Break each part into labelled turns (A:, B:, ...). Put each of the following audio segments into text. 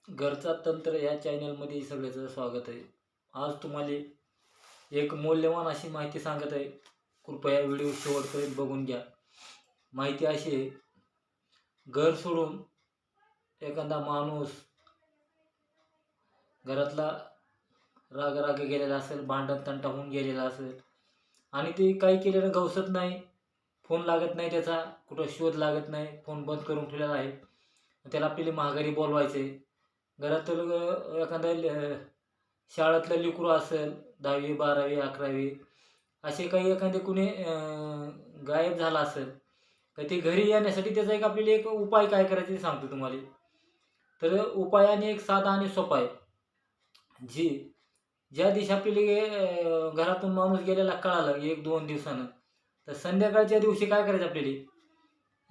A: घरचा तंत्र या चॅनलमध्ये सगळ्याचं स्वागत आहे. आज तुम्हाला एक मौल्यवान अशी माहिती सांगत आहे. कृपया व्हिडिओ शेवटपर्यंत बघून घ्या. माहिती अशी आहे, घर सोडून एखादा माणूस घरातला राग गेलेला असेल, भांडण तंटा होऊन गेलेला असेल आणि ते काही केलेलं गवसत नाही, फोन लागत नाही, त्याचा कुठं शोध लागत नाही, फोन बंद करून ठेवलेला आहे. त्याला आपल्याला माघारी बोलवायचं आहे. घरातील एखादा शाळेतलं लेकरू असेल 10वी 12वी 11वी असे काही एखादे कुणी गायब झाला असेल तर ते घरी येण्यासाठी त्याचा आपल्याला एक उपाय काय करायचा ते सांगतो तुम्हाला. तर उपायाने एक साधा आणि सोपा आहे. ज्या दिवशी आपल्याला घरातून माणूस गेलेला कळालं 1-2 दिवसानं, तर संध्याकाळच्या दिवशी काय करायचं आपल्याला,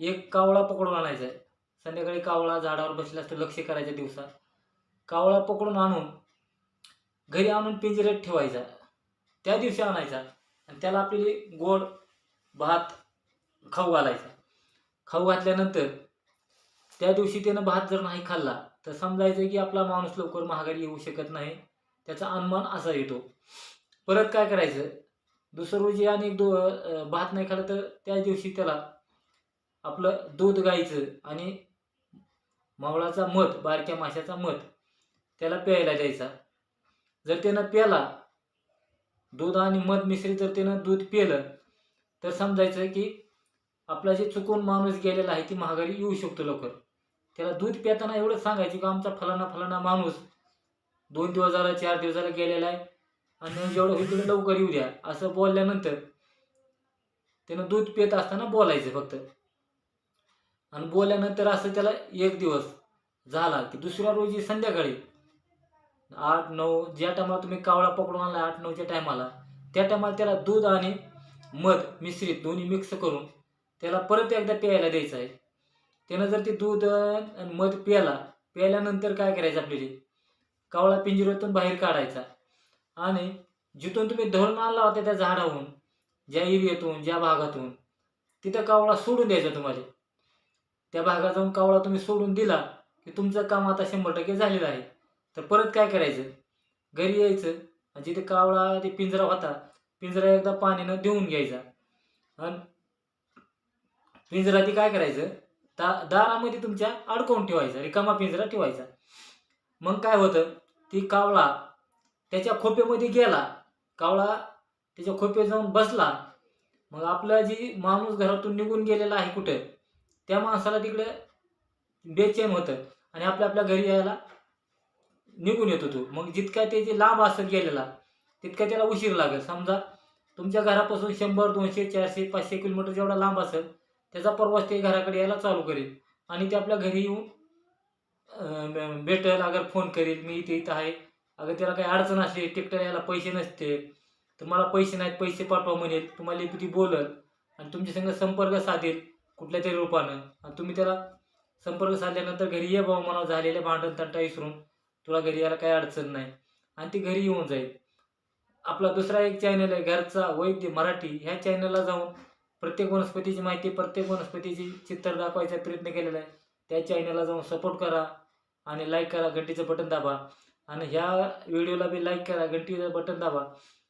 A: एक कावळा पकडून आणायचा आहे. संध्याकाळी कावळा झाडावर बसला असतो, लक्ष करायच्या दिवसा कावळा पकडून आणून घरी आणून पिंजऱ्यात ठेवायचा. त्या दिवशी आणायचा आणि त्याला आपल्याला गोड भात खाऊ घालायचा. खाऊ घातल्यानंतर त्या दिवशी त्यानं भात जर नाही खाल्ला तर समजायचं की आपला माणूस लवकर माघारी येऊ शकत नाही, त्याचा अनुमान असा येतो. परत काय करायचं, दुसऱ्या रोजी आणि भात नाही खाल्ला तर त्या दिवशी त्याला आपलं दूध गायचं आणि मावळाचा मध, बारक्या माशाचा मध त्याला प्यायला द्यायचा. जर त्यानं प्याला, दूध आणि मध मिश्रित जर त्यानं दूध पिलं तर समजायचं की आपला जे चुकून माणूस गेलेला आहे ती माघारी येऊ शकतो लवकर. त्याला दूध पिताना एवढं सांगायचं की आमचा फलाना माणूस 2 दिवस झाला 4 दिवस झाला गेलेला आहे आणि जेवढं होईल तेवढं लवकर येऊ द्या, असं बोलल्यानंतर त्यानं दूध पित असताना बोलायचं फक्त. आणि बोलल्यानंतर असं त्याला 1 दिवस झाला की दुसऱ्या रोजी संध्याकाळी 8-9 ज्या टायमाला तुम्ही कावळा पकडून आणला 8-9च्या टायमाला, त्या टायमाला त्याला दूध आणि मध मिश्रित दोन्ही मिक्स करून त्याला परत एकदा प्यायला द्यायचं आहे. त्यानं जर ते दूध आणि मध प्यायल्यानंतर काय करायचं आपल्याला, कावळा पिंजऱ्यातून बाहेर काढायचा आणि जिथून तुम्ही धरून आणला होता त्या झाडावरून, ज्या एरियातून ज्या भागातून, तिथं कावळा सोडून द्यायचा तुम्हाला. त्या भागात जाऊन कावळा तुम्ही सोडून दिला की तुमचं काम आता 100% झालेलं आहे. तर परत काय करायचं, घरी यायचं आणि जिथे कावळा ते पिंजरा होता पिंजरा एकदा पाण्यानं धुवून घ्यायचा आणि पिंजरा ती काय करायचं दारामध्ये तुमच्या अडकवून ठेवायचा, रिकामा पिंजरा ठेवायचा. मग काय होतं, ती कावळा त्याच्या खोप्यामध्ये गेला, कावळा त्याच्या खोप्यात जाऊन बसला, मग आपला जी माणूस घरातून निघून गेलेला आहे कुठं, त्या माणसाला तिकडे बेचैन होतं आणि आपल्या घरी यायला निघून येतो तो. मग जितका त्याची लांब असेल गेलेला तितका त्याला उशीर लागेल. समजा तुमच्या घरापासून 100, 200, 400, 500 किलोमीटर जेवढा लांब असेल त्याचा प्रवास ते घराकडे यायला चालू करेल आणि ते आपल्या घरी येऊन भेटेल. अगर फोन करेल, मी इथं आहे. अगर त्याला काही अडचण असली, टिकट यायला पैसे नसते तर मला पैसे नाहीत, पैसे पाठवा म्हणेल, तुम्हाला ती बोलल आणि तुमच्या संग संपर्क साधेल कुठल्या तरी रूपानं आणि तुम्ही त्याला संपर्क साधल्यानंतर घरी ये बाबा म्हणा, झालेले भांडण तंटा विसरून तुला घरी यायला काही अडचण नाही आणि ती घरी येऊन जाईल. आपला दुसरा एक चॅनल आहे घरचा वैद्य मराठी, ह्या चॅनलला जाऊन प्रत्येक वनस्पतीची माहिती, प्रत्येक वनस्पतीची चित्र दाखवायचा प्रयत्न केलेला आहे. त्या चॅनलला जाऊन सपोर्ट करा आणि लाईक करा, घंटीचं बटन दाबा आणि ह्या व्हिडिओला बी लाईक करा, घंटीचं बटन दाबा.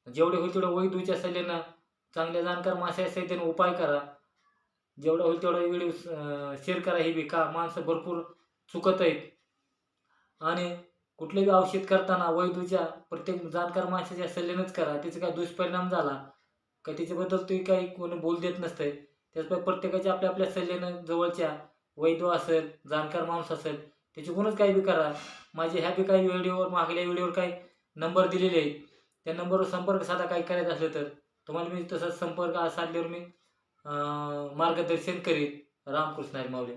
A: जेवढे होईल तेवढं वैद्यच्या सल्ल्यानं चांगल्या जाणकार माणसाच्या सहाय्याने उपाय करा. जेवढं होईल तेवढा व्हिडिओ शेअर करा. हे बी का माणसं भरपूर चुकत आहेत आणि कुठलेही औषध करताना वैद्यच्या प्रत्येक जाणकार माणसाच्या सल्ल्यानेच करा. त्याचा काय दुष्परिणाम झाला का त्याच्याबद्दल तुम्ही काही कोणी बोल देत नसतंय. त्याचमुळे प्रत्येकाच्या आपल्या सल्ल्यानं जवळच्या वैद्य असेल, जाणकार माणूस असेल त्याच्याकडूनच काही बी करा. माझे ह्या बी काही व्हिडिओवर मागल्या व्हिडिओवर काही नंबर दिलेले आहेत, त्या नंबरवर संपर्क साधा काही करायचं असलं तर तुम्हाला मी तसंच संपर्क साधल्यावर मी मार्गदर्शन करीन. रामकृष्ण हरी माऊली.